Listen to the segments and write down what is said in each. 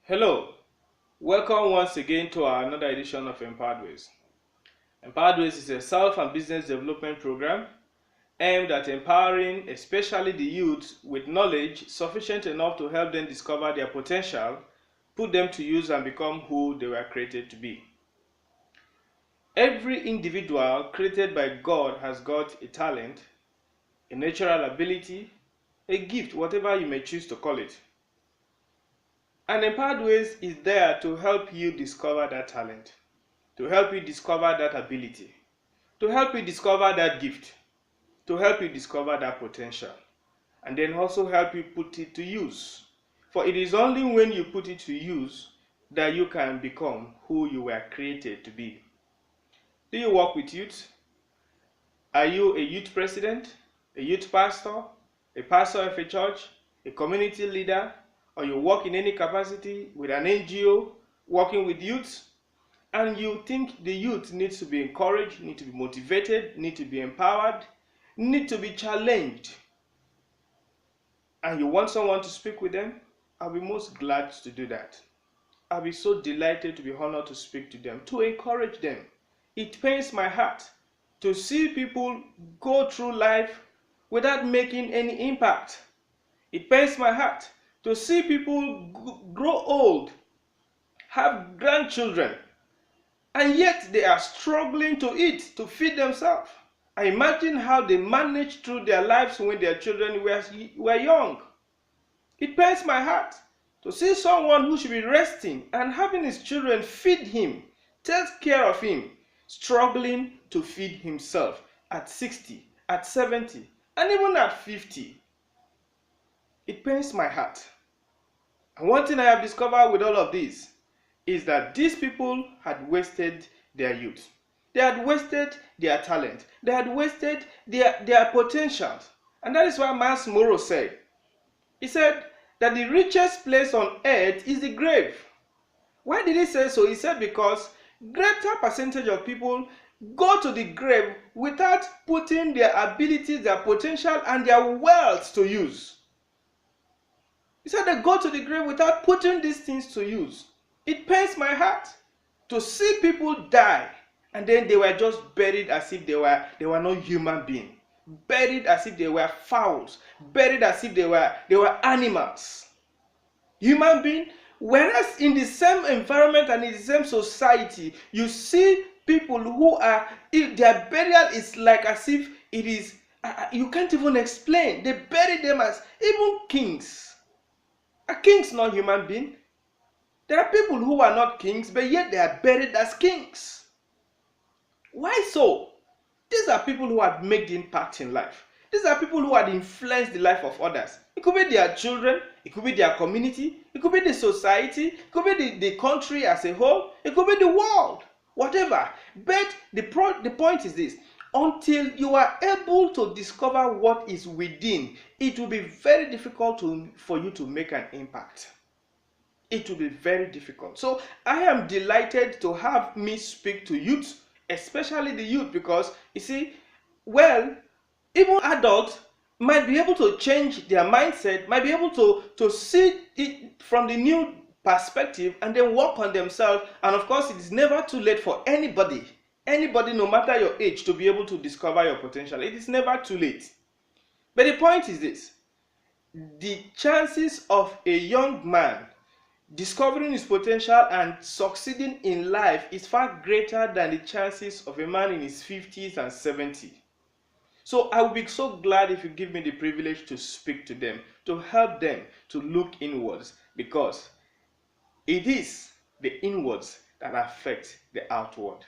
Hello, welcome once again to another edition of Empowered Ways. Empowered Ways is a self and business development program aimed at empowering especially the youth with knowledge sufficient enough to help them discover their potential, put them to use, and become who they were created to be. Every individual created by God has got a talent, a natural ability, a gift, whatever you may choose to call it. And Empowered Ways is there to help you discover that talent, to help you discover that ability, to help you discover that gift, to help you discover that potential, and then also help you put it to use. For it is only when you put it to use that you can become who you were created to be. Do you work with youth? Are you a youth president, a youth pastor, a pastor of a church, a community leader, or you work in any capacity with an NGO working with youth, and you think the youth needs to be encouraged, need to be motivated, need to be empowered, need to be challenged, and you want someone to speak with them, I'll be most glad to do that. I'll be so delighted to be honored to speak to them, to encourage them. It pains my heart to see people go through life without making any impact. It pains my heart to see people grow old, have grandchildren, and yet they are struggling to eat, to feed themselves. I imagine how they managed through their lives when their children were young. It pains my heart to see someone who should be resting and having his children feed him, take care of him, struggling to feed himself at 60, at 70, and even at 50. It pains my heart. And one thing I have discovered with all of this is that these people had wasted their youth. They had wasted their talent. They had wasted their potentials. And that is why Myles Munroe said, he said that the richest place on earth is the grave. Why did he say so? He said because greater percentage of people go to the grave without putting their abilities, their potential, and their wealth to use. He said they go to the grave without putting these things to use. It pains my heart to see people die and then they were just buried as if they were not human beings, buried as if they were fowls, buried as if they were animals. Human beings, whereas in the same environment and in the same society, you see people who are, if their burial is like as if it is, you can't even explain. They bury them as even kings. A king's not human being. There are people who are not kings, but yet they are buried as kings. Why so? These are people who had made the impact in life. These are people who had influenced the life of others. It could be their children, it could be their community, it could be the society, it could be the country as a whole, it could be the world, whatever. But the point is this: until you are able to discover what is within, it will be very difficult for you to make an impact. It will be very difficult. So I am delighted to have me speak to youth, especially the youth, because you see, well, even adults might be able to change their mindset, might be able to see it from the new perspective and then work on themselves. And of course, it is never too late for anybody, no matter your age, to be able to discover your potential. It is never too late. But the point is this: the chances of a young man discovering his potential and succeeding in life is far greater than the chances of a man in his 50s and 70s. So I will be so glad if you give me the privilege to speak to them, to help them to look inwards, because it is the inwards that affect the outward.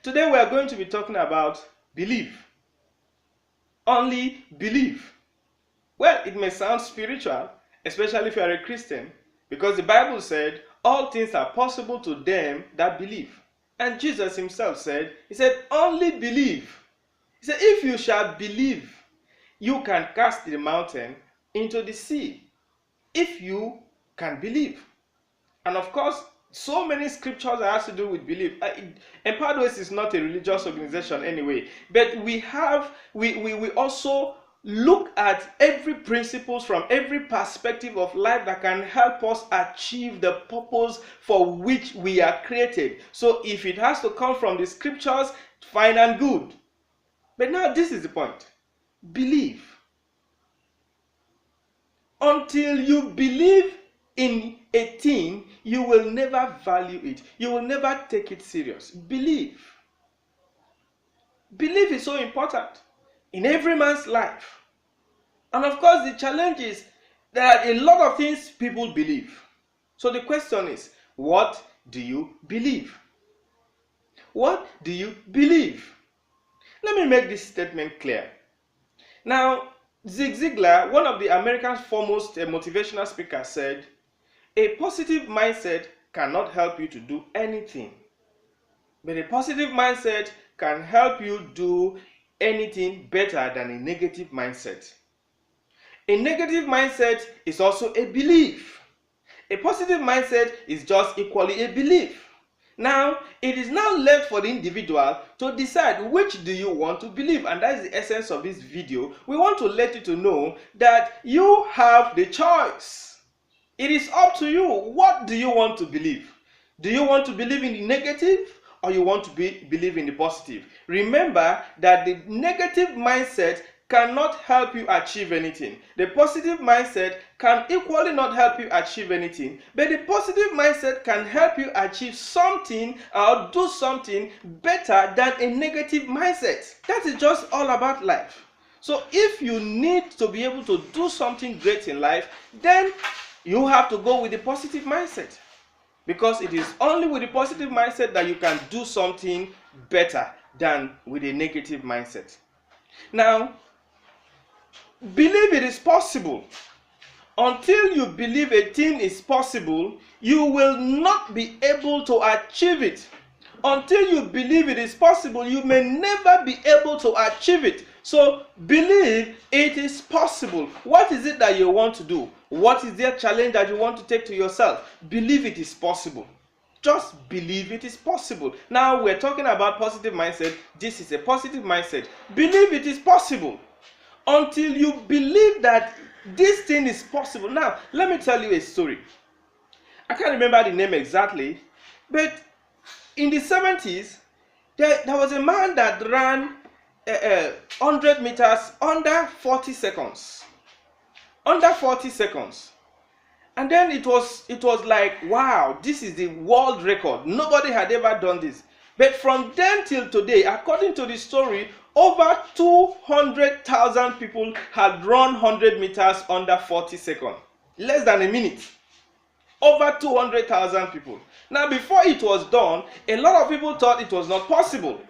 Today we are going to be talking about belief. Only believe. Well, it may sound spiritual, especially if you are a Christian, because the Bible said all things are possible to them that believe. And Jesus himself said, he said, only believe. He said, if you shall believe, you can cast the mountain into the sea. If you can believe. And of course, so many scriptures that has to do with belief. Empowered Ways is not a religious organization anyway, but we also look at every principles from every perspective of life that can help us achieve the purpose for which we are created. So if it has to come from the scriptures, fine and good. But now this is the point. Believe. Until you believe in a thing, you will never value it. You will never take it serious. Believe. Belief is so important in every man's life. And of course, the challenge is there are a lot of things people believe. So the question is, what do you believe? What do you believe? Let me make this statement clear. Now, Zig Ziglar, one of the America's foremost motivational speakers, said, a positive mindset cannot help you to do anything. But a positive mindset can help you do anything better than a negative mindset. A negative mindset is also a belief. A positive mindset is just equally a belief. Now, it is now left for the individual to decide which do you want to believe, and that is the essence of this video. We want to let you to know that you have the choice. It is up to you. What do you want to believe? Do you want to believe in the negative, or you want to believe in the positive? Remember that the negative mindset cannot help you achieve anything. The positive mindset can equally not help you achieve anything. But the positive mindset can help you achieve something or do something better than a negative mindset. That is just all about life. So if you need to be able to do something great in life, then you have to go with the positive mindset. Because it is only with the positive mindset that you can do something better than with a negative mindset. Now, believe it is possible. Until you believe a thing is possible, you will not be able to achieve it. Until you believe it is possible, you may never be able to achieve it. So believe it is possible. What is it that you want to do? What is the challenge that you want to take to yourself? Believe it is possible. Just believe it is possible. Now we're talking about positive mindset. This is a positive mindset. Believe it is possible. Until you believe that this thing is possible. Now, let me tell you a story. I can't remember the name exactly, but in the 70s, there was a man that ran 100 meters under 40 seconds. Under 40 seconds. And then it was like, wow, this is the world record. Nobody had ever done this. But from then till today, according to the story, over 200,000 people had run 100 meters under 40 seconds. Less than a minute. Over 200,000 people. Now, before it was done, a lot of people thought it was not possible.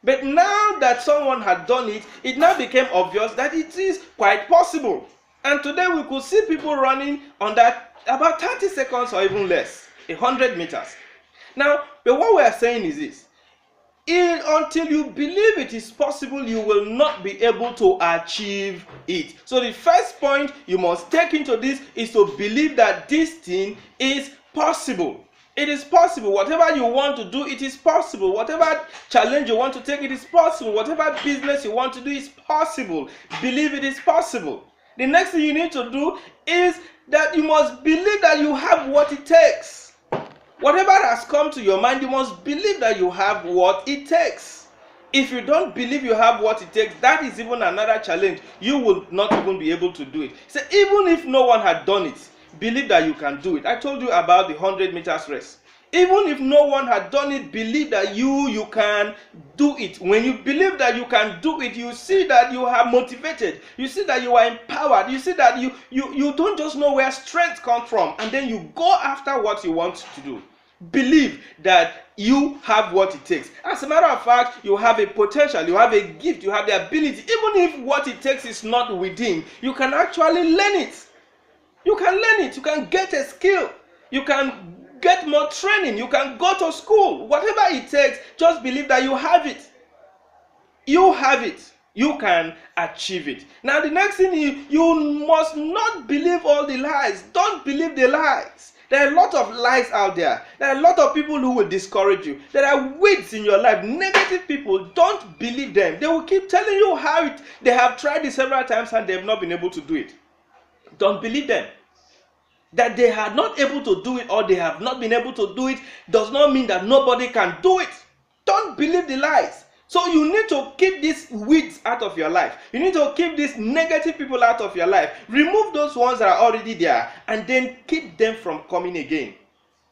But now that someone had done it, it now became obvious that it is quite possible. And today we could see people running under about 30 seconds or even less. 100 meters. Now, but what we are saying is this. Until you believe it is possible, you will not be able to achieve it. So the first point you must take into this is to believe that this thing is possible. It is possible. Whatever you want to do, it is possible. Whatever challenge you want to take, it is possible. Whatever business you want to do is possible. Believe it is possible. The next thing you need to do is that you must believe that you have what it takes. Whatever has come to your mind, you must believe that you have what it takes. If you don't believe you have what it takes, that is even another challenge. You will not even be able to do it. So even if no one had done it, believe that you can do it. I told you about the 100 meters race. Even if no one had done it, believe that you can do it. When you believe that you can do it, you see that you are motivated. You see that you are empowered. You see that you don't just know where strength comes from, and then you go after what you want to do. Believe that you have what it takes. As a matter of fact, you have a potential, you have a gift, you have the ability. Even if what it takes is not within, you can actually learn it. You can learn it. You can get a skill. You can get more training. You can go to school. Whatever it takes, just believe that you have it. You have it. You can achieve it. Now the next thing you must not believe all the lies. Don't believe the lies. There are a lot of lies out there. There are a lot of people who will discourage you. There are weeds in your life, negative people. Don't believe them. They will keep telling you how they have tried it several times and they have not been able to do it. Don't believe them. That they are not able to do it or they have not been able to do it does not mean that nobody can do it. Don't believe the lies. So you need to keep these weeds out of your life. You need to keep these negative people out of your life. Remove those ones that are already there and then keep them from coming again.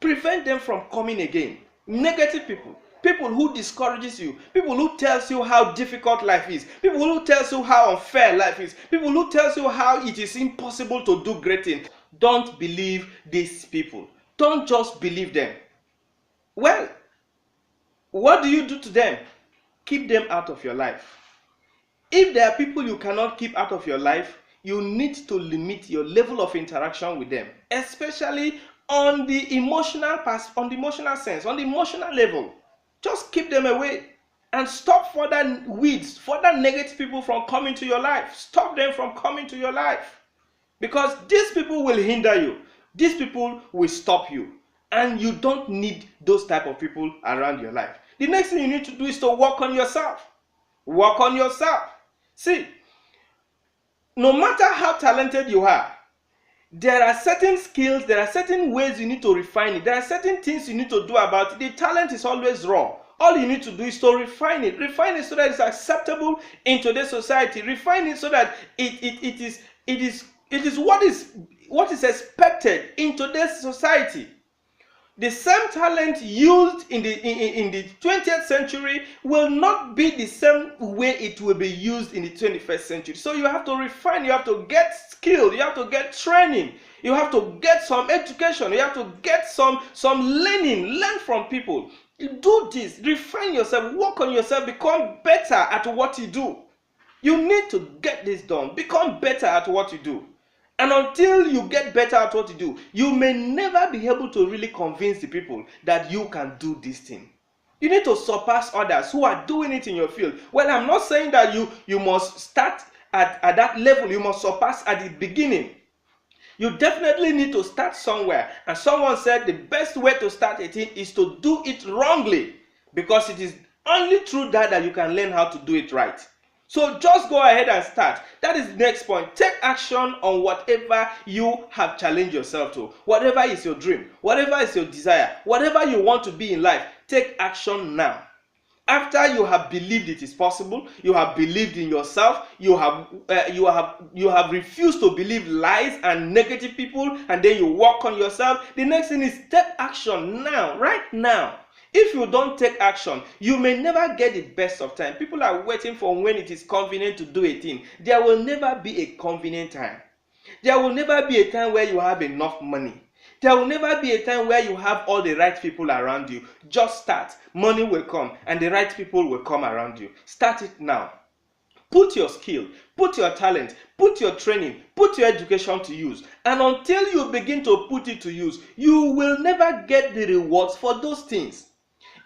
Prevent them from coming again. Negative people. People who discourages you. People who tells you how difficult life is. People who tells you how unfair life is. People who tells you how it is impossible to do great things. Don't believe these people. Don't just believe them. Well, what do you do to them? Keep them out of your life. If there are people you cannot keep out of your life, you need to limit your level of interaction with them, especially on the emotional sense, on the emotional level. Just keep them away and stop further weeds, further negative people from coming to your life. Stop them from coming to your life. Because these people will hinder you. These people will stop you. And you don't need those type of people around your life. The next thing you need to do is to work on yourself. Work on yourself. See, no matter how talented you are, there are certain skills, there are certain ways you need to refine it. There are certain things you need to do about it. The talent is always raw. All you need to do is to refine it. Refine it so that it's acceptable in today's society. Refine it so that it is what is expected in today's society. The same talent used in the 20th century will not be the same way it will be used in the 21st century. So you have to refine, you have to get skill, you have to get training, you have to get some education, you have to get some learn from people. Do this, refine yourself, work on yourself, become better at what you do. You need to get this done, become better at what you do. And until you get better at what you do, you may never be able to really convince the people that you can do this thing. You need to surpass others who are doing it in your field. Well, I'm not saying that you must start at that level. You must surpass at the beginning. You definitely need to start somewhere. And someone said the best way to start a thing is to do it wrongly. Because it is only through that you can learn how to do it right. So just go ahead and start. That is the next point. Take action on whatever you have challenged yourself to. Whatever is your dream, whatever is your desire, whatever you want to be in life, take action now. After you have believed it is possible, you have believed in yourself, you have refused to believe lies and negative people, and then you work on yourself. The next thing is take action now, right now. If you don't take action, you may never get the best of time. People are waiting for when it is convenient to do a thing. There will never be a convenient time. There will never be a time where you have enough money. There will never be a time where you have all the right people around you. Just start. Money will come and the right people will come around you. Start it now. Put your skill, put your talent, put your training, put your education to use. And until you begin to put it to use, you will never get the rewards for those things.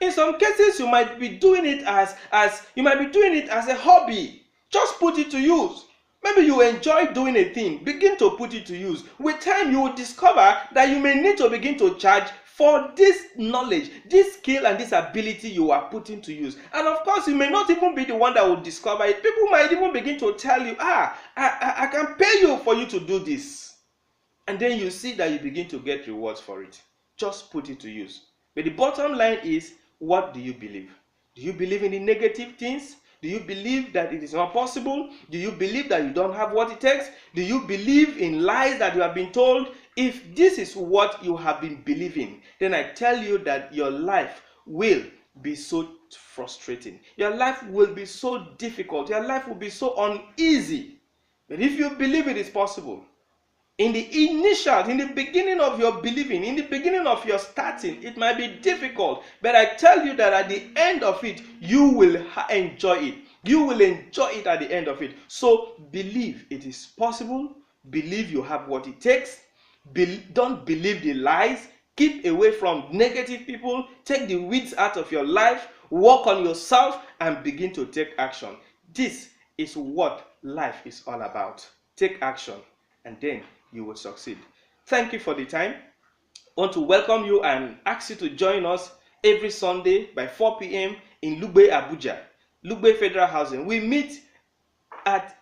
In some cases, you might be doing it as a hobby. Just put it to use. Maybe you enjoy doing a thing. Begin to put it to use. With time, you will discover that you may need to begin to charge for this knowledge, this skill, and this ability you are putting to use. And of course, you may not even be the one that will discover it. People might even begin to tell you, I can pay you for you to do this. And then you see that you begin to get rewards for it. Just put it to use. But the bottom line is, what do you believe? Do you believe in the negative things? Do you believe that it is not possible? Do you believe that you don't have what it takes? Do you believe in lies that you have been told? If this is what you have been believing, then I tell you that your life will be so frustrating. Your life will be so difficult. Your life will be so uneasy. But if you believe it is possible, in the beginning of your believing, in the beginning of your starting, it might be difficult. But I tell you that at the end of it, you will enjoy it. You will enjoy it at the end of it. So believe it is possible. Believe you have what it takes. Don't believe the lies. Keep away from negative people. Take the weeds out of your life. Work on yourself and begin to take action. This is what life is all about. Take action and then you will succeed. Thank you for the time. want to welcome you and ask you to join us every Sunday by 4 p.m. in Lugbe, Abuja, Lugbe Federal Housing. We meet at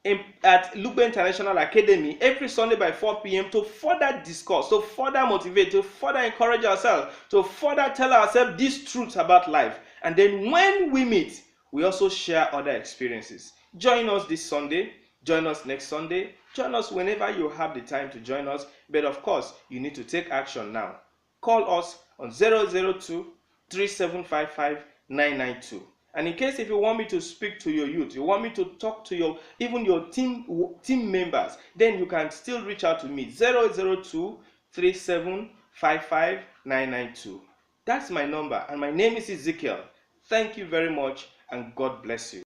Lugbe International Academy every Sunday by 4 p.m. to further discuss, to further motivate, to further encourage ourselves, to further tell ourselves these truths about life. And then when we meet, we also share other experiences. Join us this Sunday, join us next Sunday, join us whenever you have the time to join us. But of course, you need to take action now. Call us on 002 3755 992. And in case if you want me to speak to your youth, you want me to talk to your even your team members, then you can still reach out to me 002 3755 992. That's my number, and my name is Ezekiel. Thank you very much, and God bless you.